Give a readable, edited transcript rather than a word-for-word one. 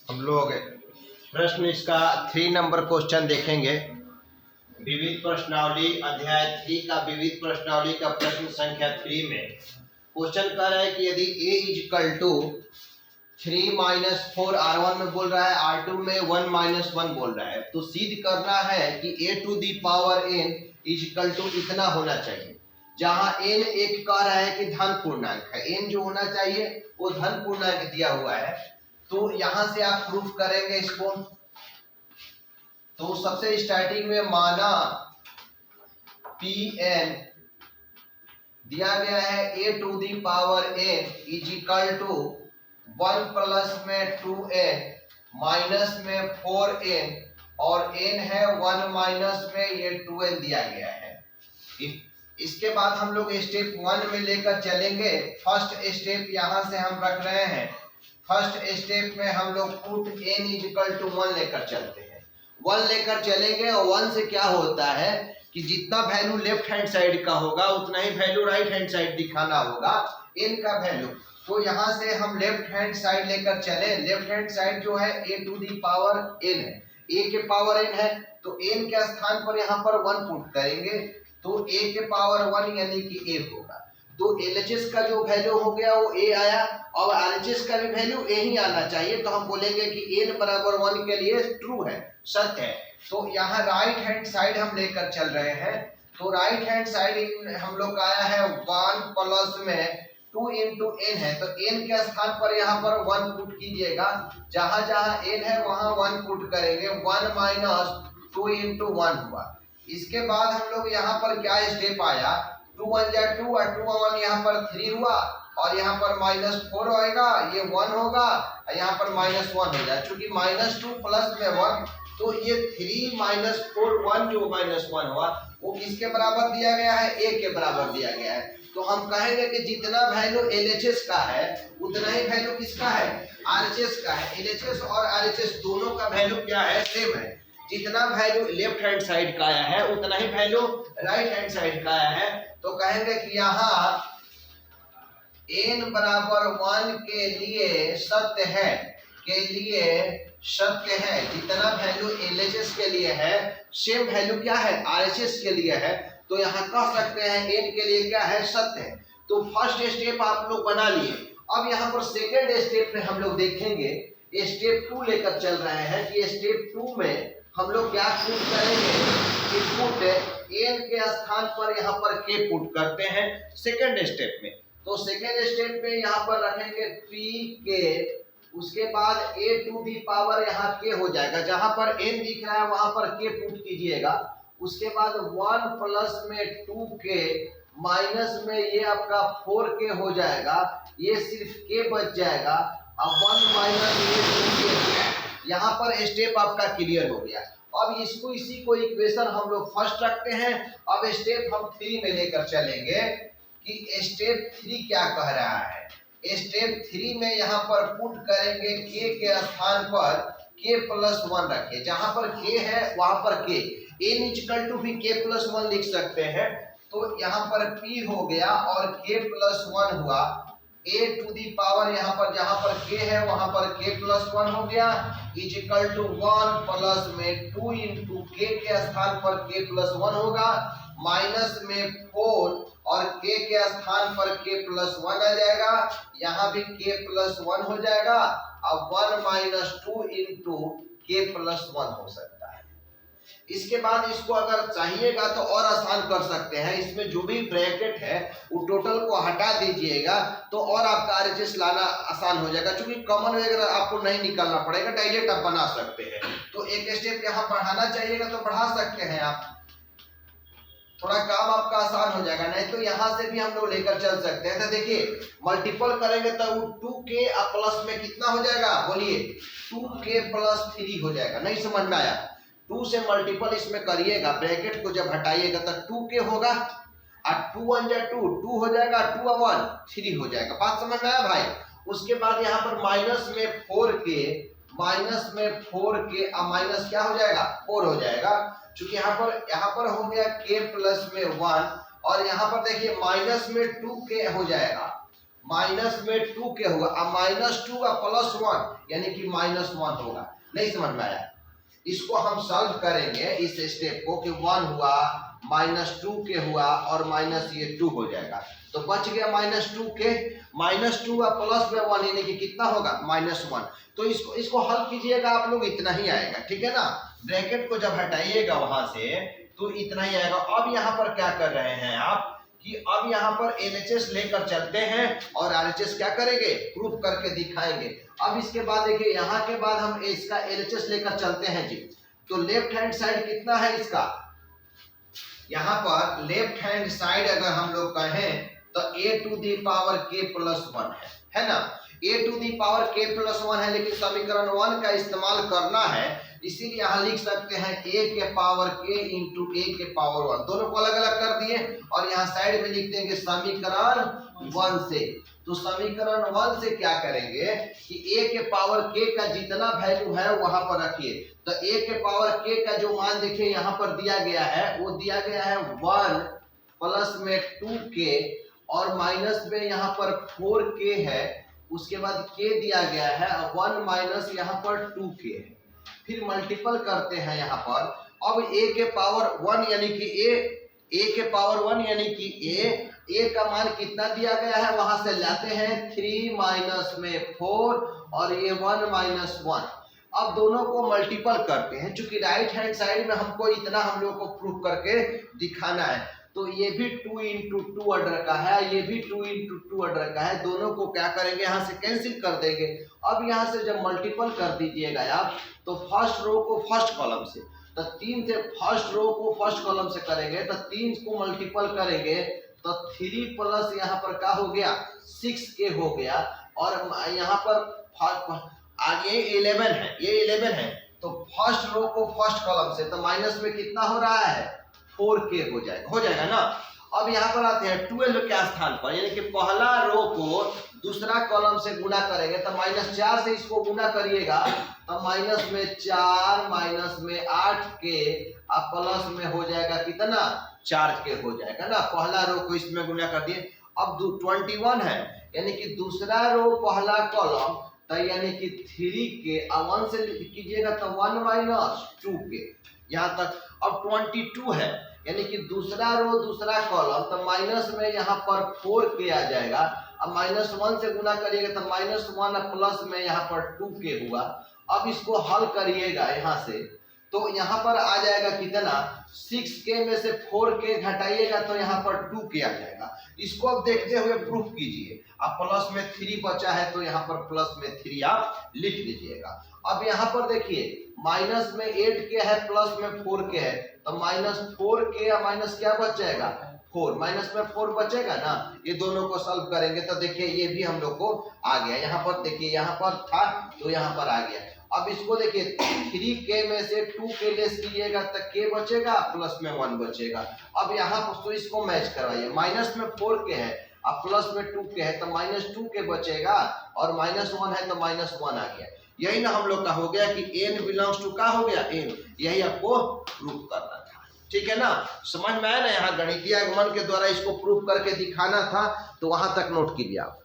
हम लोग प्रश्न इसका 3 नंबर क्वेश्चन देखेंगे। विविध प्रश्नावली अध्याय 3 का विविध प्रश्नावली का प्रश्न संख्या 3 में क्वेश्चन कह रहा है कि यदि a is equal to 3 minus 4 R1 में बोल रहा है, R2 में 1 माइनस 1 बोल रहा है, तो सिद्ध करना है कि a to the power n is equal to इतना होना चाहिए। जहां n एक कह रहा है कि धन पूर्णांक है, n जो होना चाहिए वो धन पूर्णांक दिया हुआ है, तो यहां से आप प्रूफ करेंगे इसको। तो सबसे स्टार्टिंग में माना Pn दिया गया है a to the power n is equal to 1 plus में 2n माइनस में 4n और n है 1 माइनस में ये 2n दिया गया है। इसके बाद हम लोग स्टेप 1 में लेकर चलेंगे। फर्स्ट स्टेप यहां से हम रख रहे हैं। फर्स्ट स्टेप में हम लोग पुट n इक्वल टू 1 लेकर चलते हैं। 1 लेकर चलेंगे और 1 से क्या होता है कि जितना वैल्यू लेफ्ट हैंड साइड का होगा उतना ही वैल्यू राइट हैंड साइड दिखाना होगा n का वैल्यू। तो यहाँ से हम लेफ्ट हैंड साइड लेकर चले। लेफ्ट हैंड साइड जो है a to the power n है, a के पावर n है, तो n के स्थान पर यहाँ पर 1 पुट करेंगे तो a के पावर 1 यानी कि a होगा। तो LHS का जो वैल्यू हो गया वो a आया और RHS का भी वैल्यू a ही आना चाहिए। तो हम बोलेंगे कि n बराबर 1 के लिए ट्रू है, सत्य है। तो यहाँ राइट हैंड साइड हम लेकर चल रहे हैं। तो राइट हैंड साइड हम लोग का आया है 1 प्लस में 2 इंटू n है, तो n के स्थान पर यहाँ पर 1 पुट कीजिएगा। जहां जहां n है वहां 1 पुट करेंगे। 1 माइनस 2 इंटू 1 हुआ। इसके बाद हम लोग यहाँ पर क्या स्टेप आया, 2 1 जा 2 और 2 1 यहाँ पर 3 हुआ और यहाँ पर माइनस 4 होएगा, ये 1 होगा और यहाँ पर माइनस 1 हो जाए। चूंकि माइनस 2 प्लस में 1 तो ये 3 माइनस 4 1 जो माइनस 1 हुआ वो किसके बराबर दिया गया है, a के बराबर दिया गया है। तो हम कहेंगे कि जितना वैल्यू LHS का है उतना ही वैल्यू किसका है, RHS का है। LHS और RHS दोनों का वैल्यू क्या है, सेम है। जितना वैल्यू लेफ्ट हैंड साइड का आया है उतना ही वैल्यू राइट हैंड साइड का आया है। तो कहेंगे कि यहाँ n बराबर 1 के लिए सत्य है, जितना वैल्यू LHS के लिए है सेम वैल्यू क्या है, RHS के लिए है। तो यहाँ कह सकते हैं n के लिए क्या है, सत्य है। तो फर्स्ट स्टेप आप लोग बना लिए। अब यहाँ पर सेकेंड स्टेप में हम लोग देखेंगे, स्टेप 2 लेकर चल रहे हैं कि स्टेप 2 में हम लोग क्या पुट करेंगे कि पुट n के स्थान पर यहाँ पर k पुट करते हैं सेकेंड स्टेप में। तो सेकेंड स्टेप में यहाँ पर रखेंगे pk, उसके बाद a टू दी पावर यहाँ k हो जाएगा। जहां पर n दिख रहा है वहां पर k पुट कीजिएगा। उसके बाद 1 प्लस में 2k माइनस में ये आपका 4k हो जाएगा, ये सिर्फ k बच जाएगा। अब 1 माइनस ये 2k, यहाँ पर स्टेप आपका क्लियर हो गया। अब इसी को इक्वेशन हम लोग फर्स्ट रखते हैं। अब स्टेप हम 3 में लेकर चलेंगे कि स्टेप 3 क्या कह रहा है। स्टेप 3 में यहाँ पर पुट करेंगे k के स्थान पर k प्लस 1 रखे। जहां पर k है वहां पर k, n इक्वल टू भी k प्लस 1 लिख सकते हैं। तो यहाँ पर p हो गया और k प्लस 1 हुआ। a टू दी पावर यहाँ पर जहां पर k है वहां पर k प्लस 1 हो गया इज इक्वल टू 1 प्लस में 2 इंटू k के स्थान पर k प्लस 1 होगा, माइनस में 4 और k के स्थान पर k प्लस 1 आ जाएगा। यहाँ भी k प्लस 1 हो जाएगा। अब 1 माइनस 2 इंटू k प्लस 1 हो सकता है। इसके बाद इसको अगर चाहिएगा तो और आसान कर सकते हैं। इसमें जो भी ब्रैकेट है वो टोटल को हटा दीजिएगा तो और आपका RHS लाना आसान हो जाएगा। क्योंकि कॉमन वगैरह आपको नहीं निकालना पड़ेगा, डायरेक्ट आप बना सकते हैं। तो एक स्टेप यहाँ बढ़ाना चाहिएगा तो बढ़ा सकते हैं आप, थोड़ा काम आपका आसान हो जाएगा। नहीं तो यहाँ से भी हम लोग लेकर चल सकते हैं। तो देखिए मल्टीपल करेंगे तो 2k प्लस में कितना हो जाएगा, बोलिए 2k प्लस 3 हो जाएगा। नहीं समझ में आया, 2 से मल्टीपल इसमें करिएगा, ब्रैकेट को जब हटाइएगा तो 2k होगा और 2 1 जा 2 2 हो जाएगा, 2 1 3 हो जाएगा। बात समझ में आया भाई। उसके बाद यहाँ पर माइनस में 4k और माइनस क्या हो जाएगा, 4 हो जाएगा। चूंकि यहाँ पर हो गया k प्लस में 1 और यहाँ पर देखिए माइनस में 2k हो जाएगा माइनस में 2 के होगा, अब -2 का +1 यानी कि -1 होगा। नहीं समझ में आया? इसको हम सॉल्व करेंगे इस स्टेप को कि 1 हुआ, -2 के हुआ और माइनस ये 2 हो जाएगा, तो बच गया -2 के, -2 का +1 यानी कि कितना होगा -1। तो इसको हल कीजिएगा आप लोग, इतना ही आएगा, ठीक है ना। ब्रैकेट को जब हटाइएगा वहां से तो इतना ही आएगा। अब यहाँ पर क्या कर रहे हैं आप कि अब यहाँ पर LHS लेकर चलते हैं और RHS क्या करेंगे, प्रूफ करके दिखाएंगे। अब इसके बाद देखिए, यहाँ के बाद हम इसका LHS लेकर चलते हैं जी। तो लेफ्ट हैंड साइड कितना है इसका, यहाँ पर लेफ्ट हैंड साइड अगर हम लोग कहें तो a⁴ है ना। a⁴ है, लेकिन समीकरण 1 का इस्तेमाल करना है, इसीलिए यहाँ लिख सकते हैं a⁴ into a⁴1, दोनों को अलग अलग कर दिए और यहाँ साइड में लिख देंगे समीकरण 1 से। तो समीकरण 1 से क्या करेंगे कि a⁴ का जितना वैल्यू है वहां पर रखिए। तो a⁴ का जो मान देखिए यहाँ पर दिया गया है, वो दिया गया है 1 प्लस में 2k और माइनस में यहाँ पर 4k है, उसके बाद k दिया गया है 1 माइनस यहाँ पर 2k है, फिर मल्टीपल करते हैं यहाँ पर। अब a⁴1 यानी कि a⁴1 यानी कि a का मान कितना दिया गया है, वहां से लाते हैं 3 माइनस में 4 और ये 1 माइनस 1। अब दोनों को मल्टीपल करते हैं, चूंकि राइट हैंड साइड में हमको इतना हम लोग को प्रूफ करके दिखाना है। तो ये भी 2 into 2 ऑर्डर का है, ये भी 2 into 2 ऑर्डर का है, दोनों को क्या करेंगे यहाँ से कैंसिल कर देंगे। अब यहाँ से जब मल्टीपल कर दीजिएगा आप, तो फर्स्ट रो को फर्स्ट कॉलम से, तो 3 से फर्स्ट रो को फर्स्ट कॉलम से करेंगे, तो 3 को मल्टीपल करेंगे तो 3 प्लस यहाँ पर क्या हो गया 6k हो गया, और यहाँ पर ये 11 है, ये 11 है, तो फर्स्ट रो को फर्स्ट कॉलम से, तो माइनस में कितना हो रहा है 4k हो जाएगा ना। अब यहाँ पर आते हैं 12 के स्थान पर, यानी कि पहला रो को दूसरा कॉलम से गुना करेंगे, तो -4 से इसको गुना करिएगा, तो माइनस में 4 माइनस में 8k अब प्लस में हो जाएगा कितना 4k हो जाएगा ना। पहला रो को इसमें गुना कर दिए। अब 21 है, यानी कि दूसरा रो पहला कॉलम, तो यानी कि 3k, अब 1 से कीजिएगा तो 1 माइनस 2k यहाँ तक। अब 22 है, यानी कि दूसरा रो दूसरा कॉलम, तो माइनस में यहाँ पर 4k आ जाएगा। अब -1 से गुना करिएगा तो -1 प्लस में यहाँ पर 2k हुआ। अब इसको हल करिएगा यहाँ से, तो यहाँ पर आ जाएगा कितना 6k में से 4k घटाइएगा तो यहाँ पर 2k आ जाएगा। इसको अब देखते हुए प्रूफ कीजिए। अब प्लस में 3 बचा है तो यहाँ पर प्लस में 3 आप लिख दीजिएगा। अब यहाँ पर देखिए माइनस में 8k है, प्लस में 4k है, तो -4k या माइनस क्या बच जाएगा 4, माइनस में 4 बचेगा ना। ये दोनों को सॉल्व करेंगे तो देखिए ये भी हम लोग को आ गया। यहाँ पर देखिए, यहाँ पर था तो यहाँ पर आ गया। अब इसको देखिए 3k में से 2k लेस कीजिएगा तो k बचेगा, प्लस में 1 बचेगा। अब यहाँ पर तो इसको मैच करवाइए, माइनस में 4k है अब प्लस में 2k है तो -2k बचेगा, और -1 है तो -1 आ गया। यही ना हम लोग का हो गया कि n बिलोंग्स टू का हो गया n, यही आपको प्रूफ करना था, ठीक है ना। समझ में आया ना, यहाँ गणितीय आगमन के द्वारा इसको प्रूफ करके दिखाना था, तो वहां तक नोट कीजिए आप।